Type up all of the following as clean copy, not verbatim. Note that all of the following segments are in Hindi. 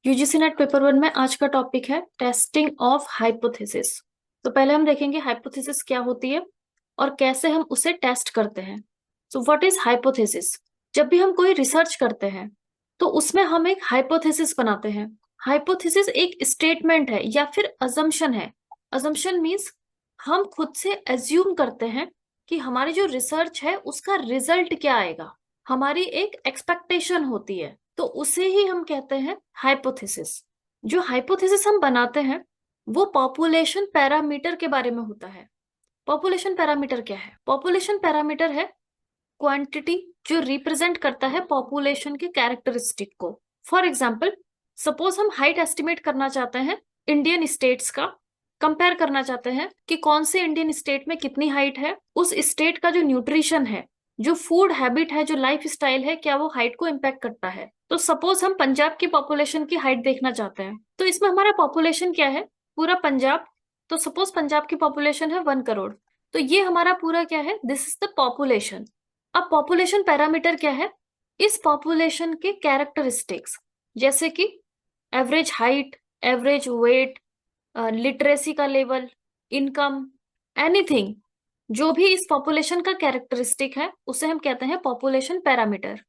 यूजीसी नेट पेपर वन में आज का टॉपिक है टेस्टिंग ऑफ हाइपोथेसिस। तो पहले हम देखेंगे हाइपोथेसिस क्या होती है और कैसे हम उसे टेस्ट करते हैं। So what is hypothesis? जब भी हम कोई रिसर्च करते हैं तो उसमें हम एक हाइपोथेसिस बनाते हैं। हाइपोथेसिस एक स्टेटमेंट है या फिर अजम्पशन है। अजम्पशन मीन्स हम खुद से एज्यूम करते हैं कि हमारी जो रिसर्च है उसका रिजल्ट क्या आएगा। हमारी एक एक्सपेक्टेशन होती है, तो उसे ही हम कहते हैं हाइपोथेसिस। जो हाइपोथेसिस हम बनाते हैं वो पॉपुलेशन पैरामीटर के बारे में होता है। पॉपुलेशन पैरामीटर क्या है? पॉपुलेशन पैरामीटर है क्वांटिटी जो रिप्रेजेंट करता है पॉपुलेशन के कैरेक्टरिस्टिक को। फॉर एग्जाम्पल, सपोज हम हाइट एस्टिमेट करना चाहते हैं इंडियन स्टेट्स का, कंपेयर करना चाहते हैं कि कौन से इंडियन स्टेट में कितनी हाइट है, उस स्टेट का जो न्यूट्रिशन है, जो फूड हैबिट है, जो लाइफ स्टाइल है, क्या वो हाइट को इम्पैक्ट करता है। तो सपोज हम पंजाब की पॉपुलेशन की हाइट देखना चाहते हैं, तो इसमें हमारा पॉपुलेशन क्या है? पूरा पंजाब। तो सपोज पंजाब की पॉपुलेशन है 1 करोड़, तो ये हमारा पूरा क्या है? This is the population. अब पॉपुलेशन पैरामीटर क्या है? इस पॉपुलेशन के कैरेक्टरिस्टिक्स, जैसे कि average height, average weight, literacy का लेवल, इनकम, एनीथिंग, जो भी इस पॉपुलेशन का कैरेक्टरिस्टिक है उसे हम कहते हैं पॉपुलेशन पैरामीटर।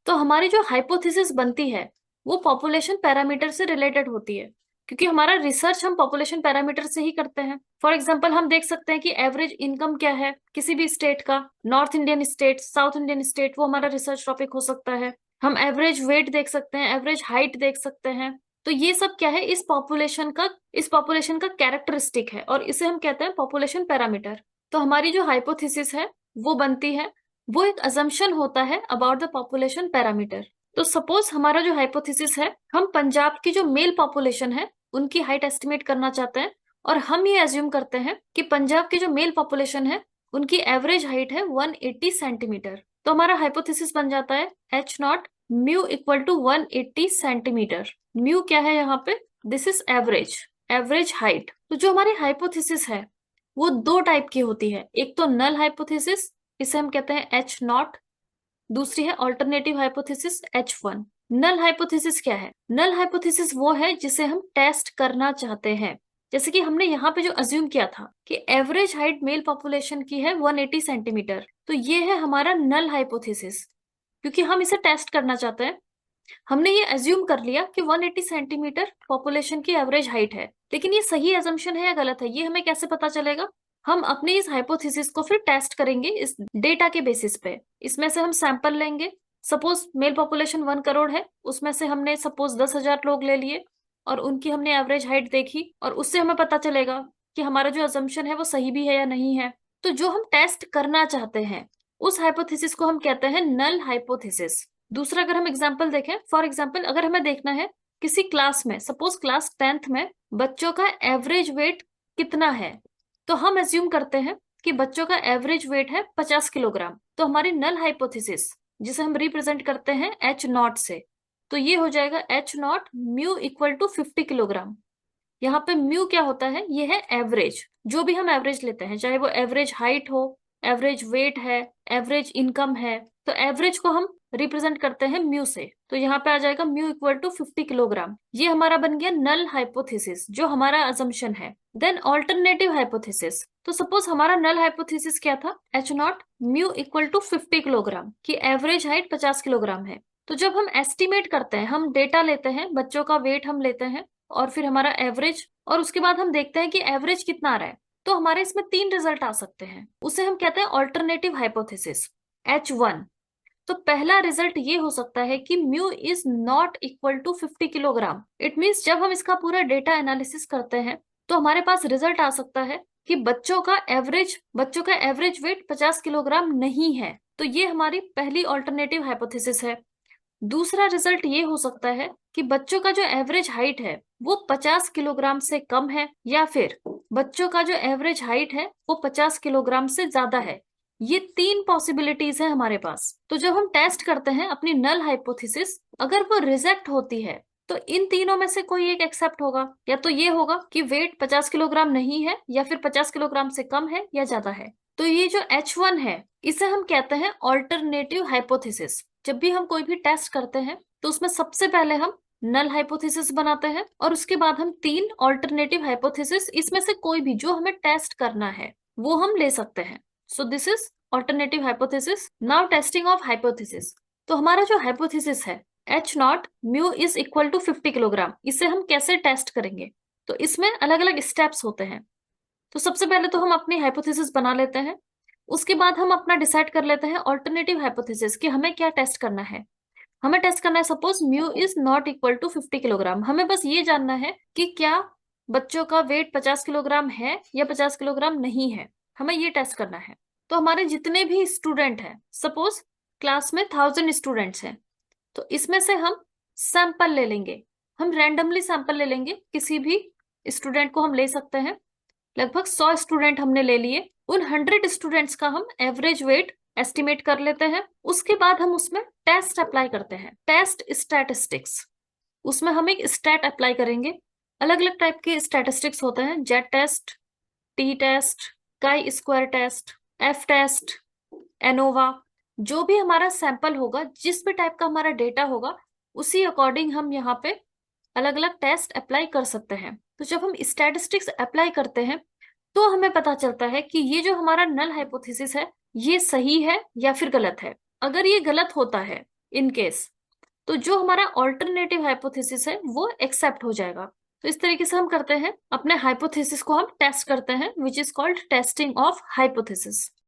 तो हमारी जो हाइपोथेसिस बनती है वो पॉपुलेशन पैरामीटर से रिलेटेड होती है, क्योंकि हमारा रिसर्च हम पॉपुलेशन पैरामीटर से ही करते हैं। फॉर एग्जाम्पल, हम देख सकते हैं कि एवरेज इनकम क्या है किसी भी स्टेट का, north Indian state, south Indian state, वो हमारा रिसर्च टॉपिक हो सकता है। हम एवरेज वेट देख सकते हैं, एवरेज हाइट देख सकते हैं। तो ये सब क्या है? इस पॉपुलेशन का कैरेक्टरिस्टिक है और इसे हम कहते हैं पॉपुलेशन पैरामीटर। तो हमारी जो हाइपोथेसिस है वो बनती है, वो एक अजम्पशन होता है अबाउट द पॉपुलेशन पैरामीटर। तो सपोज हमारा जो हाइपोथेसिस है, हम पंजाब की जो मेल पॉपुलेशन है उनकी हाइट एस्टिमेट करना चाहते हैं, और हम ये एज्यूम करते हैं कि पंजाब की जो मेल पॉपुलेशन है उनकी एवरेज हाइट है 180 सेंटीमीटर। तो हमारा हाइपोथेसिस बन जाता है H not mu equal to 180 centimetre. Mu क्या है यहाँ पे? This is average, average height. तो जो हमारी हाइपोथेसिस है वो दो टाइप की होती है। एक तो नल हाइपोथेसिस, इसे हम कहते हैं एच नॉट। दूसरी है ऑल्टरनेटिव हाइपोथेसिस H1। नल हाइपोथेसिस क्या है? नल हाइपोथेसिस वो है जिसे हम टेस्ट करना चाहते हैं। जैसे कि हमने यहाँ पे जो अज्यूम किया था कि एवरेज हाइट मेल पॉपुलेशन की है 180 सेंटीमीटर, तो ये है हमारा नल हाइपोथेसिस, क्योंकि हम इसे टेस्ट करना चाहते हैं। हमने ये अज्यूम कर लिया कि 180 सेंटीमीटर पॉपुलेशन की एवरेज हाइट है, लेकिन ये सही एजम्पशन है या गलत है ये हमें कैसे पता चलेगा? हम अपने इस हाइपोथेसिस को फिर टेस्ट करेंगे इस डेटा के बेसिस पे। इसमें से हम सैंपल लेंगे। सपोज मेल पॉपुलेशन 1 करोड़ है, उसमें से हमने सपोज 10,000 लोग ले लिए और उनकी हमने एवरेज हाइट देखी, और उससे हमें पता चलेगा कि हमारा जो अजम्पशन है वो सही भी है या नहीं है। तो जो हम टेस्ट करना चाहते हैं उस हाइपोथेसिस को हम कहते हैं नल हाइपोथेसिस। दूसरा अगर हम एग्जाम्पल देखें, फॉर एग्जाम्पल अगर हमें देखना है किसी क्लास में, सपोज क्लास 10th में बच्चों का एवरेज वेट कितना है, तो हम एज्यूम करते हैं कि बच्चों का एवरेज वेट है 50 किलोग्राम। तो हमारी नल हाइपोथेसिस, जिसे हम रिप्रेजेंट करते हैं एच नॉट से, तो ये हो जाएगा H not mu equal to 50 kilogram. यहाँ पे म्यू क्या होता है? ये है एवरेज। जो भी हम एवरेज लेते हैं, चाहे वो एवरेज हाइट हो, एवरेज वेट है, एवरेज इनकम है, तो एवरेज को हम रिप्रेजेंट करते हैं म्यू से। तो यहाँ पे आ जाएगा म्यू इक्वल टू 50 किलोग्राम। ये हमारा बन गया नल हाइपोथेसिस, जो हमारा अजम्पशन है। Then alternative hypothesis. तो सपोज हमारा नल हाइपोथेसिस क्या था? H not mu equal to 50 kilogram की एवरेज हाइट 50 किलोग्राम है। तो जब हम एस्टिमेट करते हैं, हम डेटा लेते हैं, बच्चों का वेट हम लेते हैं और फिर हमारा एवरेज, और उसके बाद हम देखते हैं कि एवरेज कितना आ रहा है, तो हमारे इसमें 3 रिजल्ट आ सकते हैं। उसे हम कहते हैं ऑल्टरनेटिव हाइपोथेसिस H1। तो पहला रिजल्ट ये हो सकता है कि mu is not equal to 50 kilogram. It means जब हम इसका पूरा डेटा एनालिसिस करते हैं तो हमारे पास रिजल्ट आ सकता है कि बच्चों का एवरेज वेट 50 किलोग्राम नहीं है। तो ये हमारी पहली ऑल्टरनेटिव हाइपोथेसिस है। दूसरा रिजल्ट ये हो सकता है कि बच्चों का जो एवरेज हाइट है वो 50 किलोग्राम से कम है, या फिर बच्चों का जो एवरेज हाइट है वो 50 किलोग्राम से ज्यादा है। ये 3 पॉसिबिलिटीज है हमारे पास। तो जब हम टेस्ट करते हैं अपनी नल हाइपोथेसिस, अगर वो रिजेक्ट होती है तो इन तीनों में से कोई एक एक्सेप्ट होगा। या तो ये होगा कि वेट 50 किलोग्राम नहीं है, या फिर 50 किलोग्राम से कम है या ज्यादा है। तो ये जो H1 है इसे हम कहते हैं ऑल्टरनेटिव हाइपोथेसिस। जब भी हम कोई भी टेस्ट करते हैं तो उसमें सबसे पहले हम नल हाइपोथेसिस बनाते हैं और उसके बाद हम 3 ऑल्टरनेटिव हाइपोथेसिस, इसमें से कोई भी जो हमें टेस्ट करना है वो हम ले सकते हैं। So this is alternative hypothesis. Now testing of hypothesis. तो हमारा जो हाइपोथेसिस है H not mu is equal to 50 kilogram, इसे हम कैसे टेस्ट करेंगे? तो इसमें अलग अलग स्टेप्स होते हैं। तो सबसे पहले तो हम अपनी हाइपोथेसिस बना लेते हैं, उसके बाद हम अपना डिसाइड कर लेते हैं ऑल्टरनेटिव हाइपोथेसिस कि हमें क्या टेस्ट करना है। हमें टेस्ट करना है, suppose mu is not equal to 50 kilogram. हमें बस ये जानना है कि क्या बच्चों का वेट 50 किलोग्राम है या 50 किलोग्राम नहीं है, हमें ये टेस्ट करना है। तो हमारे जितने भी स्टूडेंट हैं, सपोज क्लास में 1000 स्टूडेंट्स हैं, तो इसमें से हम सैंपल ले लेंगे, हम रैंडमली सैंपल ले लेंगे, किसी भी स्टूडेंट को हम ले सकते हैं। लगभग 100 स्टूडेंट हमने ले लिए, उन 100 स्टूडेंट्स का हम एवरेज वेट एस्टिमेट कर लेते हैं। उसके बाद हम उसमें टेस्ट अप्लाई करते हैं, टेस्ट स्टैटिस्टिक्स। उसमें हम एक स्टैट अप्लाई करेंगे। अलग अलग टाइप के स्टैटिस्टिक्स होते हैं, Z test, T test, chi square test, F test, ANOVA. जो भी हमारा सैंपल होगा, जिस भी टाइप का हमारा डेटा होगा, उसी अकॉर्डिंग हम यहाँ पे अलग अलग टेस्ट अप्लाई कर सकते हैं। तो जब हम स्टैटिस्टिक्स अप्लाई करते हैं तो हमें पता चलता है कि ये जो हमारा नल हाइपोथेसिस है ये सही है या फिर गलत है। अगर ये गलत होता है इन केस, तो जो हमारा ऑल्टरनेटिव हाइपोथेसिस है वो एक्सेप्ट हो जाएगा। तो इस तरीके से हम करते हैं, अपने हाइपोथेसिस को हम टेस्ट करते हैं, which is called testing of hypothesis.